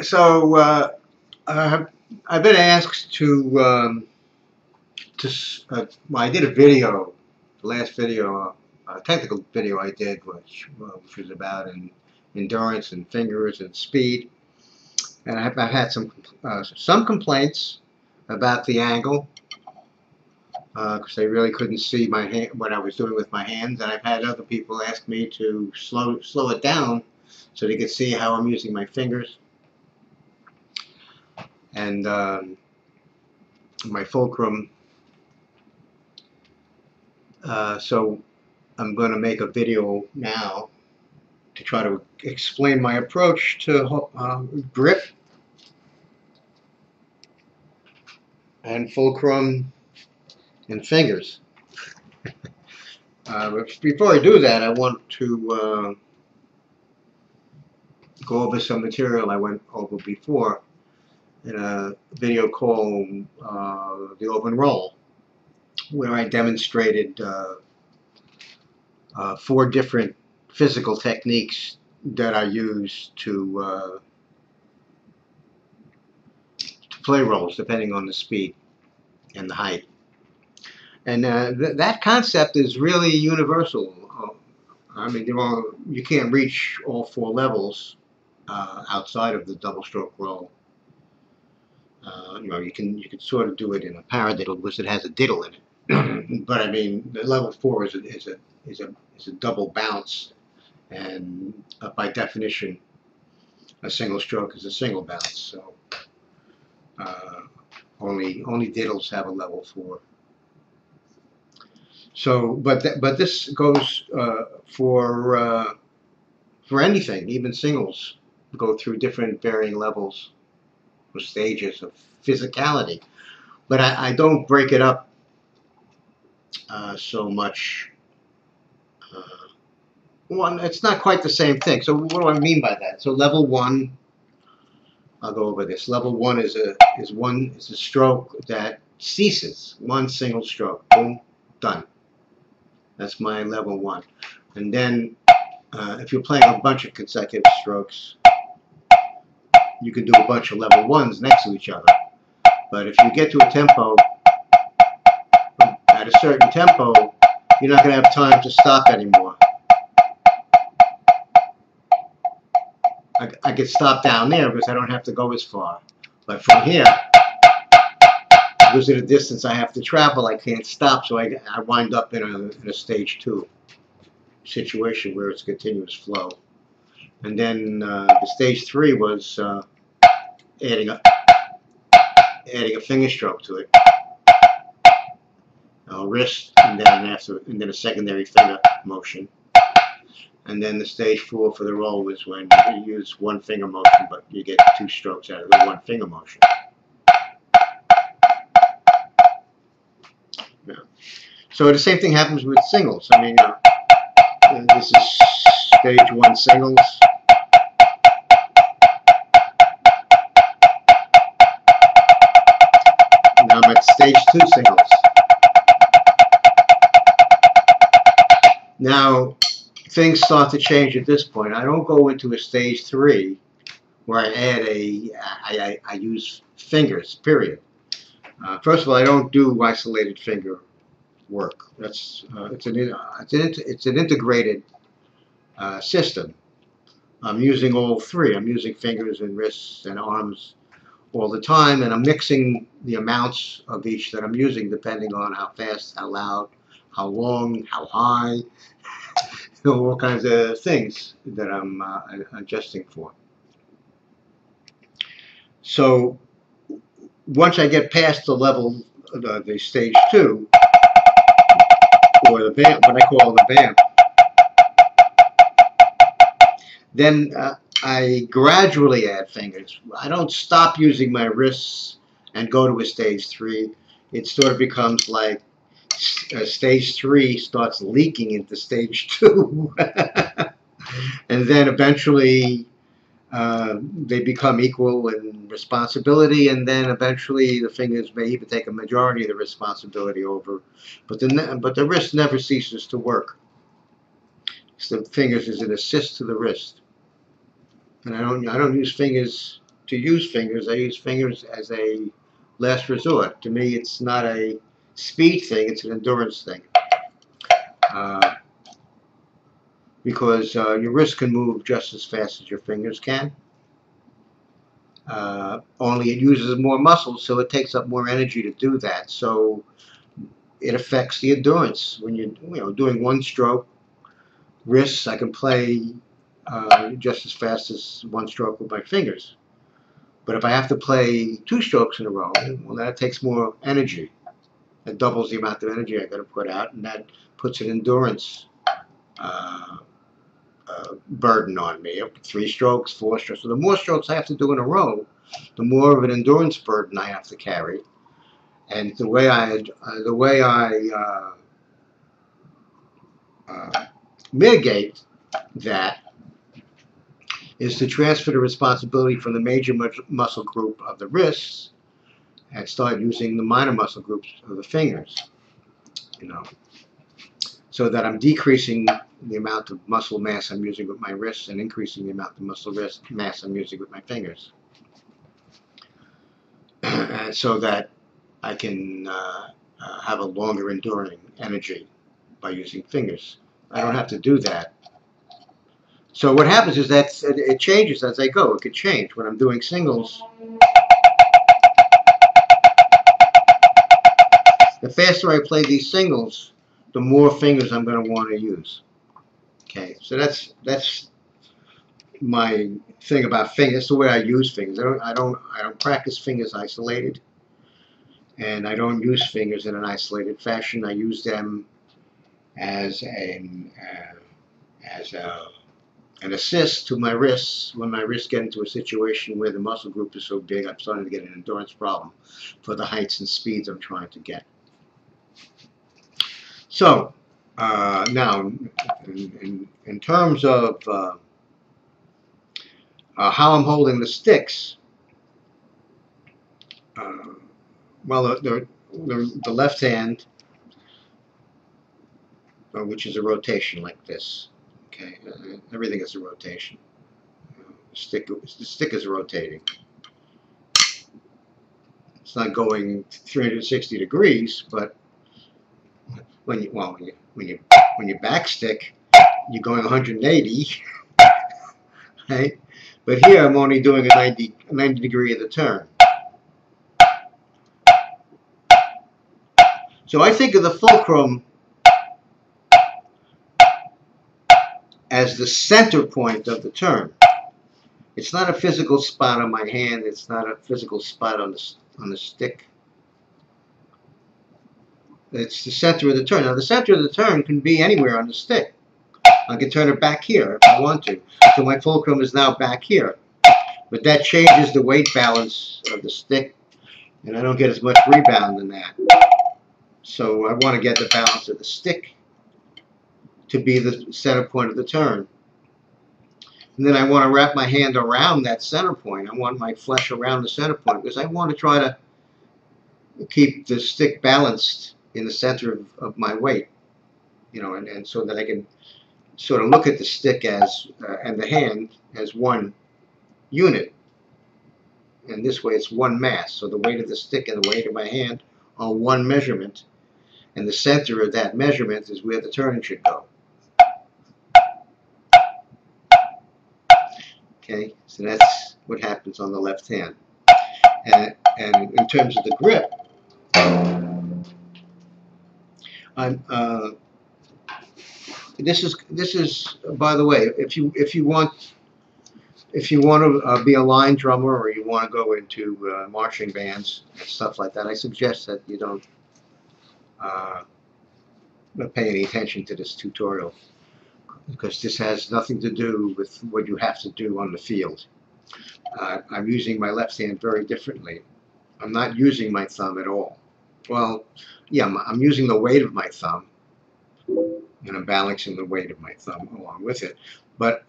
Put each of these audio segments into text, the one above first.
So I've been asked well, I did a video, the last video, technical video I did, which was about endurance and fingers and speed, and I've had some complaints about the angle because they really couldn't see my hand, what I was doing with my hands, and I've had other people ask me to slow it down so they could see how I'm using my fingers. And my Fulcrum. So I'm going to make a video now to try to explain my approach to grip and Fulcrum and fingers. Before I do that, I want to go over some material I went over before in a video called The Open Roll, where I demonstrated 4 different physical techniques that I use to play rolls depending on the speed and the height. And that concept is really universal. I mean, you can't reach all 4 levels outside of the double stroke roll. You know, you can sort of do it in a paradiddle because it has a diddle in it. But I mean, the level 4 is a double bounce, and by definition, a single stroke is a single bounce. So only diddles have a level 4. So, but this goes for anything, even singles go through different varying levels or stages of physicality. But I don't break it up so much. One, it's not quite the same thing. So what do I mean by that? So level 1, I'll go over this. Level 1 is a stroke that ceases, one single stroke. Boom, done. That's my level 1. And then if you're playing a bunch of consecutive strokes, you can do a bunch of level 1s next to each other. But if you get to a tempo, at a certain tempo, you're not going to have time to stop anymore. I could stop down there because I don't have to go as far. But from here, because of the distance I have to travel, I can't stop, so I wind up in a stage 2 situation where it's continuous flow. And then the stage 3 was adding a finger stroke to it, a wrist, and then a secondary finger motion. And then the stage 4 for the roll was when you use one finger motion, but you get 2 strokes out of the one finger motion. Yeah. So the same thing happens with singles. I mean, this is stage 1 singles. Now I'm at stage 2 singles. Now things start to change at this point. I don't go into a stage 3 where I add I use fingers, period. First of all, I don't do isolated finger work. That's it's an integrated system. I'm using all 3. I'm using fingers and wrists and arms all the time, and I'm mixing the amounts of each that I'm using depending on how fast, how loud, how long, how high, all kinds of things that I'm adjusting for. So once I get past the level, the stage 2, or the vamp, what I call the vamp, then I gradually add fingers. I don't stop using my wrists and go to a stage 3. It sort of becomes like stage 3 starts leaking into stage 2. And then eventually they become equal in responsibility, and then eventually the fingers may even take a majority of the responsibility over. But the wrist never ceases to work. So the fingers is an assist to the wrist. And I don't use fingers to use fingers. I use fingers as a last resort. To me, it's not a speed thing, it's an endurance thing. Uh, because your wrist can move just as fast as your fingers can. Only it uses more muscles, so it takes up more energy to do that. So it affects the endurance. When you're doing one stroke, wrists, I can play just as fast as one stroke with my fingers. But if I have to play two strokes in a row, well, that takes more energy. It doubles the amount of energy I got to put out, and that puts an endurance burden on me. 3 strokes, 4 strokes. So the more strokes I have to do in a row, the more of an endurance burden I have to carry. And the way I mitigate that is to transfer the responsibility from the major muscle group of the wrists and start using the minor muscle groups of the fingers. So that I'm decreasing the amount of muscle mass I'm using with my wrists and increasing the amount of muscle mass I'm using with my fingers. And so that I can have a longer enduring energy by using fingers. I don't have to do that. So what happens is that it changes as I go. It could change. When I'm doing singles, the faster I play these singles, the more fingers I'm going to want to use. Okay, so that's my thing about fingers. That's the way I use fingers. I don't practice fingers isolated, and I don't use fingers in an isolated fashion. I use them as an assist to my wrists when my wrists get into a situation where the muscle group is so big I'm starting to get an endurance problem for the heights and speeds I'm trying to get. So now, in terms of how I'm holding the sticks, well, the left hand, which is a rotation like this. Okay, everything is a rotation. The stick is rotating. It's not going 360 degrees, but when you back stick, you're going 180, right? But here I'm only doing a 90 degree of the turn. So I think of the fulcrum as the center point of the turn. It's not a physical spot on my hand. It's not a physical spot on the stick. It's the center of the turn. Now the center of the turn can be anywhere on the stick. I can turn it back here if I want to. So my fulcrum is now back here. But that changes the weight balance of the stick, and I don't get as much rebound in that. So I want to get the balance of the stick to be the center point of the turn. And then I want to wrap my hand around that center point. I want my flesh around the center point because I want to try to keep the stick balanced in the center of my weight, and so that I can sort of look at the stick as and the hand as one unit. And this way it's one mass. So the weight of the stick and the weight of my hand are one measurement. And the center of that measurement is where the turning should go. Okay, so that's what happens on the left hand. And in terms of the grip, this is by the way, if you want to be a line drummer or you want to go into marching bands and stuff like that, I suggest that you don't pay any attention to this tutorial, because this has nothing to do with what you have to do on the field. I'm using my left hand very differently. I'm not using my thumb at all. Well, yeah, I'm using the weight of my thumb, and I'm balancing the weight of my thumb along with it. But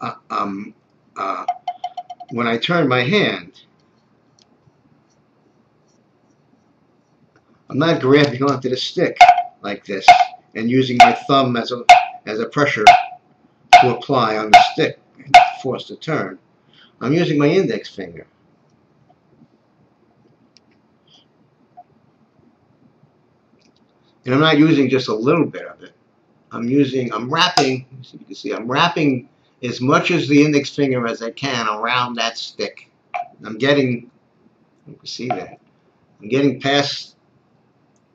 when I turn my hand, I'm not grabbing onto the stick like this and using my thumb as a pressure to apply on the stick and force the turn. I'm using my index finger. And I'm not using just a little bit of it. I'm wrapping, so you can see, I'm wrapping as much as the index finger as I can around that stick. I'm getting, you can see that, I'm getting past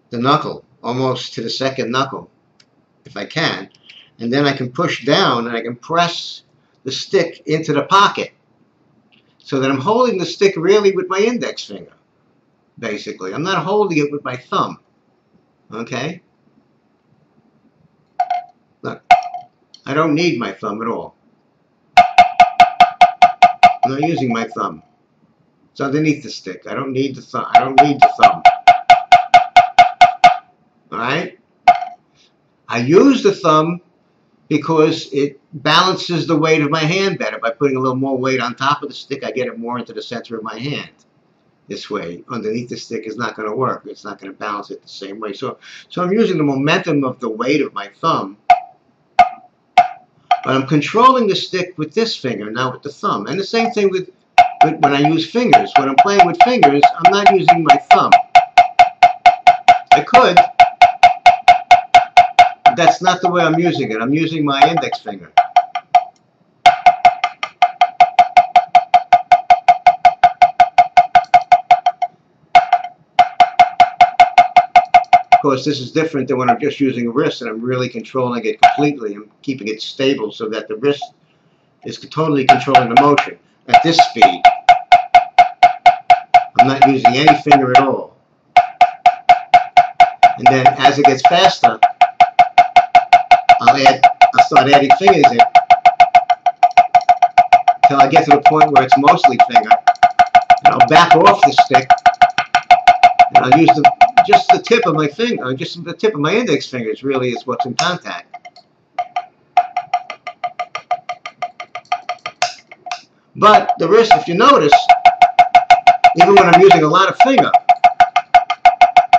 the knuckle, almost to the second knuckle, if I can. And then I can push down and I can press the stick into the pocket so that I'm holding the stick really with my index finger, basically. I'm not holding it with my thumb, okay? Look, I don't need my thumb at all. I'm not using my thumb. It's underneath the stick. I don't need the thumb. I don't need the thumb. Alright? I use the thumb because it balances the weight of my hand better. By putting a little more weight on top of the stick, I get it more into the center of my hand. This way, underneath the stick is not going to work. It's not going to balance it the same way. So I'm using the momentum of the weight of my thumb, but I'm controlling the stick with this finger, not with the thumb. And the same thing with when I use fingers. When I'm playing with fingers, I'm not using my thumb. I could, but that's not the way I'm using it. I'm using my index finger. Of course, this is different than when I'm just using a wrist and I'm really controlling it completely. I'm keeping it stable so that the wrist is totally controlling the motion. At this speed, I'm not using any finger at all. And then as it gets faster, I'll start adding fingers in until I get to the point where it's mostly finger. And I'll back off the stick and I'll use just the tip of my finger, just the tip of my index fingers really is what's in contact. But the wrist, if you notice, even when I'm using a lot of finger,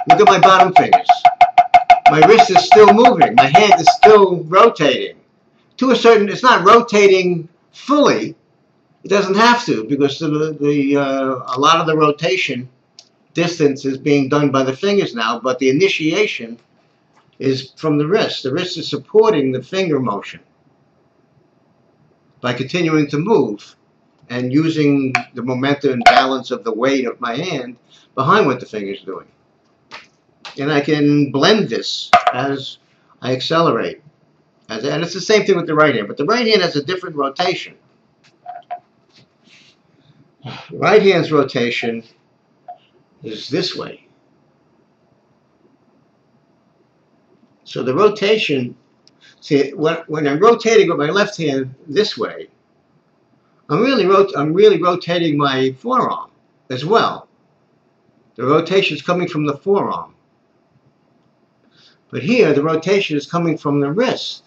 look at my bottom fingers. My wrist is still moving. My hand is still rotating. To a certain, it's not rotating fully. It doesn't have to, because a lot of the rotation distance is being done by the fingers now, but the initiation is from the wrist. The wrist is supporting the finger motion by continuing to move and using the momentum and balance of the weight of my hand behind what the finger's doing. And I can blend this as I accelerate. And it's the same thing with the right hand, but the right hand has a different rotation. Right hand's rotation is this way. So the rotation, see, when I'm rotating with my left hand this way, I'm really rotating my forearm as well. The rotation is coming from the forearm. But here, the rotation is coming from the wrist.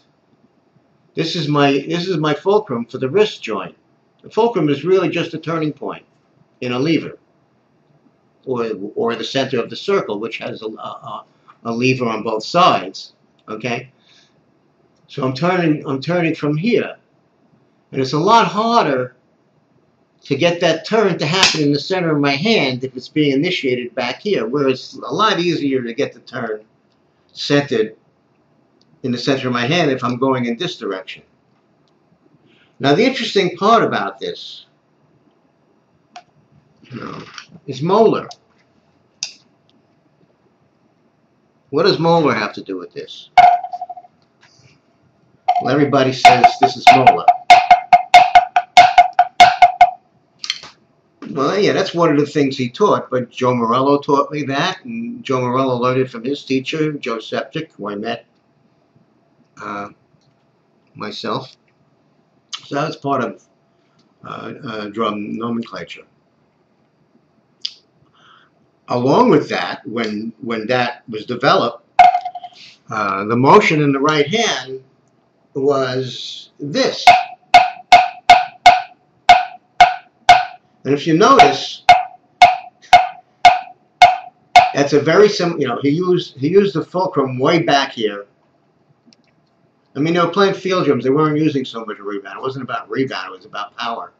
This is my fulcrum for the wrist joint. The fulcrum is really just a turning point in a lever, or the center of the circle, which has a lever on both sides. Okay, so I'm turning from here, and it's a lot harder to get that turn to happen in the center of my hand if it's being initiated back here, whereas it's a lot easier to get the turn centered in the center of my hand if I'm going in this direction. Now the interesting part about this, is molar. What does molar have to do with this? Well, everybody says this is molar. Well, yeah, that's one of the things he taught, but Joe Morello taught me that, and Joe Morello learned it from his teacher, Joe Septic, who I met myself. So that's part of drum nomenclature. Along with that, when that was developed, the motion in the right hand was this. And if you notice, that's a very simple, he used the fulcrum way back here. I mean, they were playing field drums. They weren't using so much rebound. It wasn't about rebound. It was about power.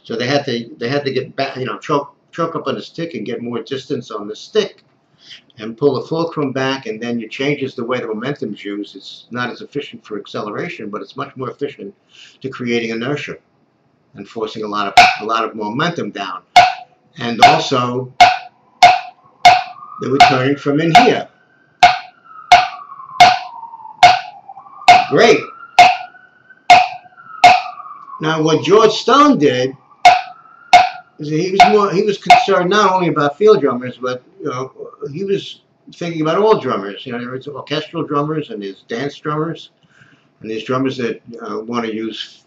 So they had to get back, choke up on the stick and get more distance on the stick and pull the fulcrum back, and then it changes the way the momentum's used. It's not as efficient for acceleration, but it's much more efficient to creating inertia and forcing a lot of momentum down. And also, they were turning from in here. Great. Now, what George Stone did is he was concerned not only about field drummers, but he was thinking about all drummers. There's orchestral drummers and there's dance drummers, and there's drummers that want to use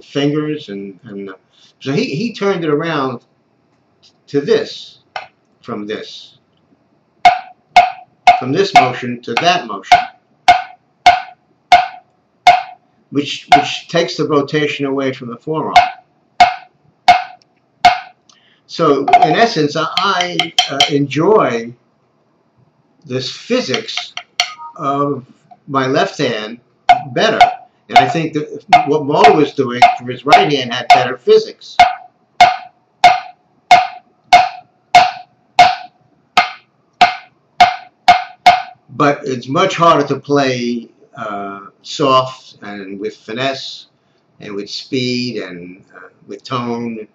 fingers, and so he turned it around to this, from this motion to that motion, which takes the rotation away from the forearm. So in essence, I enjoy this physics of my left hand better, and I think that what Moe was doing for his right hand had better physics. But it's much harder to play soft and with finesse and with speed and with tone,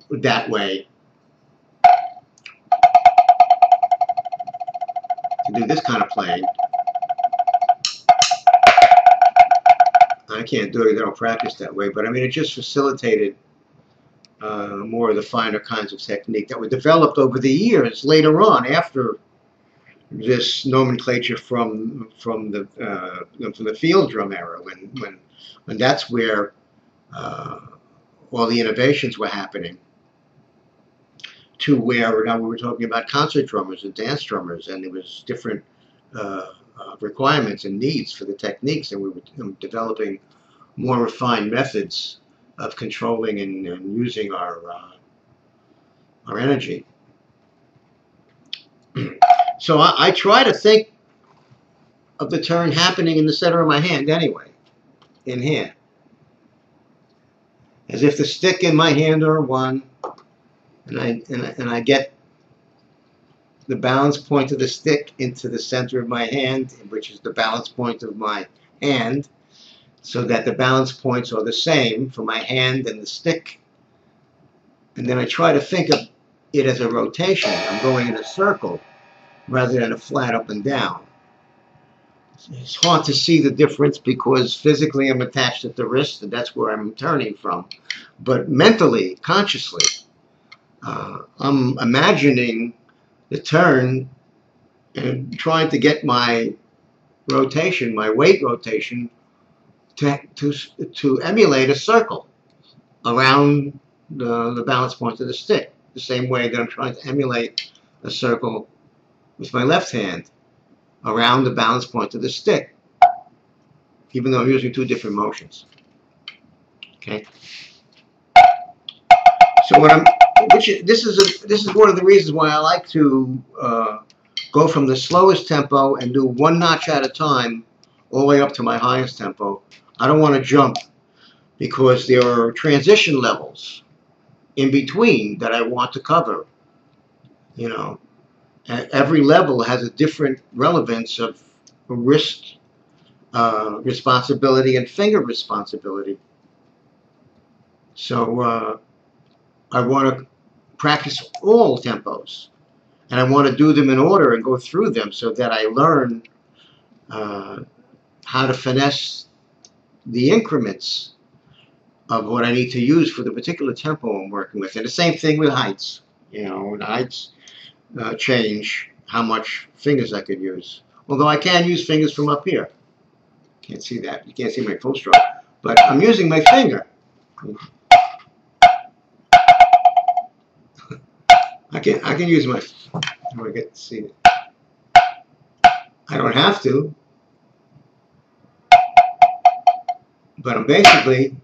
that way. To do this kind of playing, I can't do it. I don't practice that way. But I mean, it just facilitated more of the finer kinds of technique that were developed over the years later on, after this nomenclature from the field drum era, when that's where all the innovations were happening, to where now we were talking about concert drummers and dance drummers, and there was different requirements and needs for the techniques, and we were developing more refined methods of controlling and using our energy. So I try to think of the turn happening in the center of my hand anyway, in here, as if the stick in my hand are one, and I get the balance point of the stick into the center of my hand, which is the balance point of my hand, so that the balance points are the same for my hand and the stick. And then I try to think of it as a rotation. I'm going in a circle rather than a flat up and down. It's hard to see the difference because physically I'm attached at the wrist, and that's where I'm turning from. But mentally, consciously, I'm imagining the turn and trying to get my rotation, my weight rotation, to emulate a circle around the balance point of the stick, the same way that I'm trying to emulate a circle with my left hand around the balance point of the stick, even though I'm using two different motions. Okay. So this is one of the reasons why I like to go from the slowest tempo and do one notch at a time all the way up to my highest tempo. I don't want to jump because there are transition levels in between that I want to cover. Every level has a different relevance of wrist responsibility and finger responsibility. So I want to practice all tempos, and I want to do them in order and go through them so that I learn how to finesse the increments of what I need to use for the particular tempo I'm working with. And the same thing with heights. The heights change how much fingers I could use. Although I can use fingers from up here. Can't see that. You can't see my full stroke. But I'm using my finger. I can use my. I get to see it. I don't have to, but I'm basically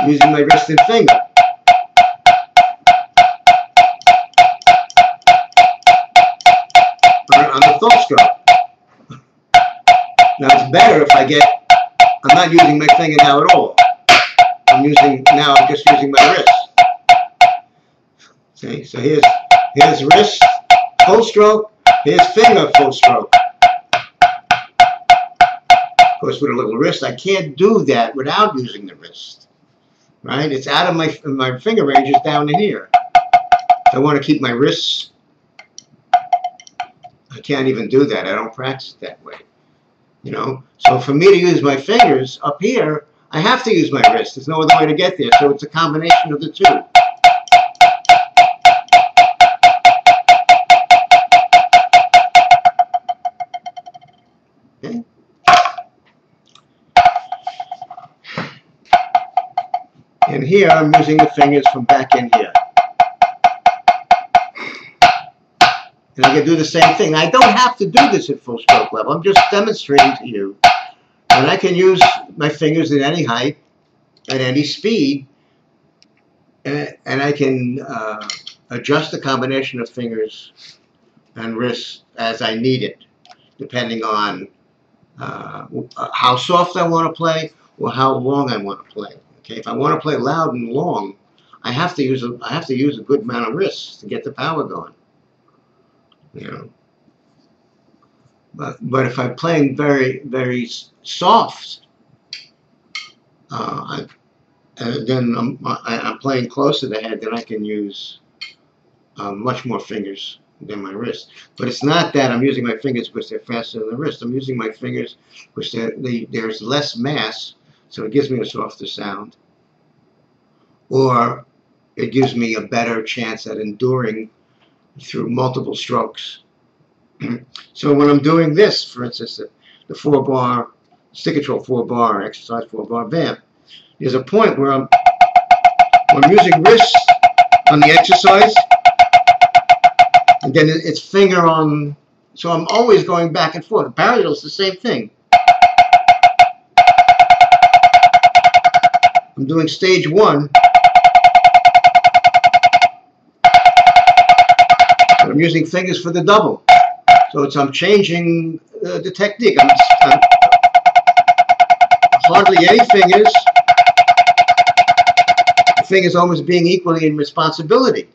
using my wrist and finger. On the full stroke. Now it's better if I'm not using my finger now at all. I'm just using my wrist. See, so here's wrist, full stroke, here's finger, full stroke. Of course, with a little wrist, I can't do that without using the wrist, right? It's out of my finger range is down to here. If I want to keep my wrists, I can't even do that. I don't practice it that way, you know? So for me to use my fingers up here, I have to use my wrist. There's no other way to get there, so it's a combination of the two. Okay. And here I'm using the fingers from back in here. And I can do the same thing. I don't have to do this at full stroke level. I'm just demonstrating to you. And I can use my fingers at any height, at any speed, and I can adjust the combination of fingers and wrists as I need it, depending on how soft I want to play or how long I want to play. Okay, if I want to play loud and long, I have to use a good amount of wrists to get the power going. You know, but if I'm playing very, very soft, then I'm playing close to the head, then I can use much more fingers than my wrist. But it's not that I'm using my fingers because they're faster than the wrist. I'm using my fingers because there's less mass, so it gives me a softer sound, or it gives me a better chance at enduring through multiple strokes. So when I'm doing this, for instance, the 4-bar stick control 4-bar exercise 4-bar vamp, there's a point where I'm using wrists on the exercise, and then it's finger on. So I'm always going back and forth. The parallel is the same thing. I'm doing stage 1. I'm using fingers for the double. So I'm changing the technique. I'm hardly any fingers. The fingers almost being equally in responsibility.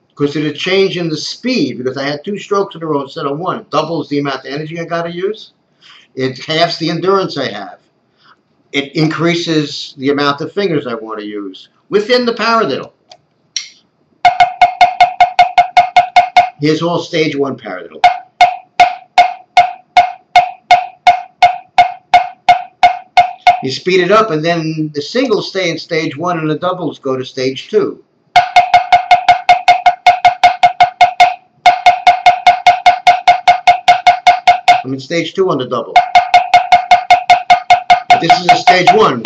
Because of the change in the speed, because I had 2 strokes in a row instead of 1. It doubles the amount of energy I got to use. It halves the endurance I have. It increases the amount of fingers I want to use within the paradiddle. Here's all stage 1 paradiddle. You speed it up, and then the singles stay in stage 1 and the doubles go to stage 2. I'm in stage 2 on the double. But this is a stage 1.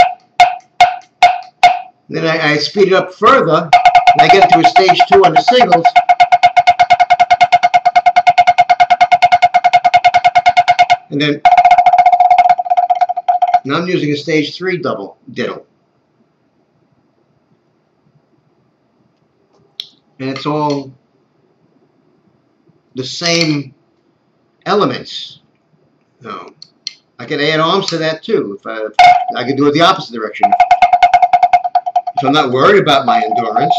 Then I speed it up further, and I get to a stage 2 on the singles. And then now I'm using a stage 3 double diddle. And it's all the same elements. No. I can add arms to that too. If I can do it the opposite direction. If I'm not worried about my endurance,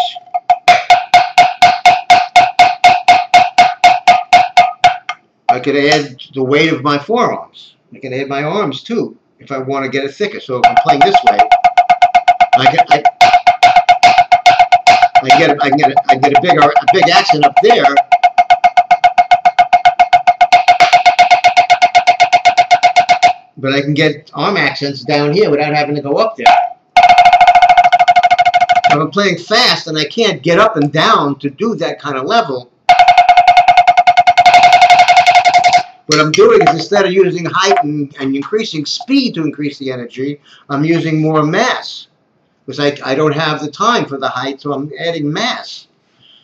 I could add the weight of my forearms. I can add my arms too if I want to get it thicker. So if I'm playing this way, I get a big accent up there. But I can get arm accents down here without having to go up there. If I'm playing fast and I can't get up and down to do that kind of level, what I'm doing is instead of using height and increasing speed to increase the energy, I'm using more mass. Because I don't have the time for the height, so I'm adding mass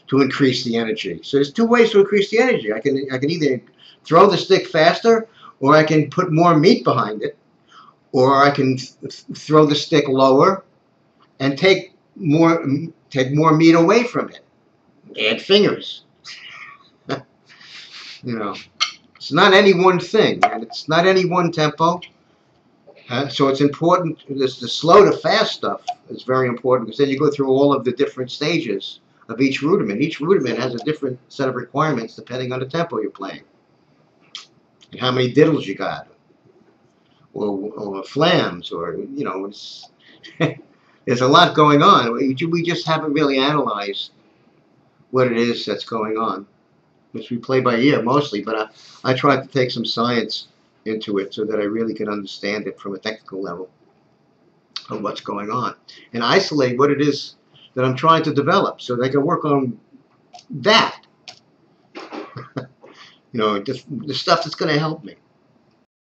to increase the energy. So there's 2 ways to increase the energy. I can either throw the stick faster, or I can put more meat behind it, or I can throw the stick lower and take more meat away from it. Add fingers. You know, it's not any one thing, and it's not any one tempo. So it's important. The slow to fast stuff is very important, because then you go through all of the different stages of each rudiment. Each rudiment has a different set of requirements depending on the tempo you're playing, and how many diddles you got, or flams, or it's there's a lot going on. We just haven't really analyzed what it is that's going on, which we play by ear mostly. But I tried to take some science into it so that I really could understand it from a technical level of what's going on, and isolate what it is that I'm trying to develop so that I can work on that. The stuff that's going to help me.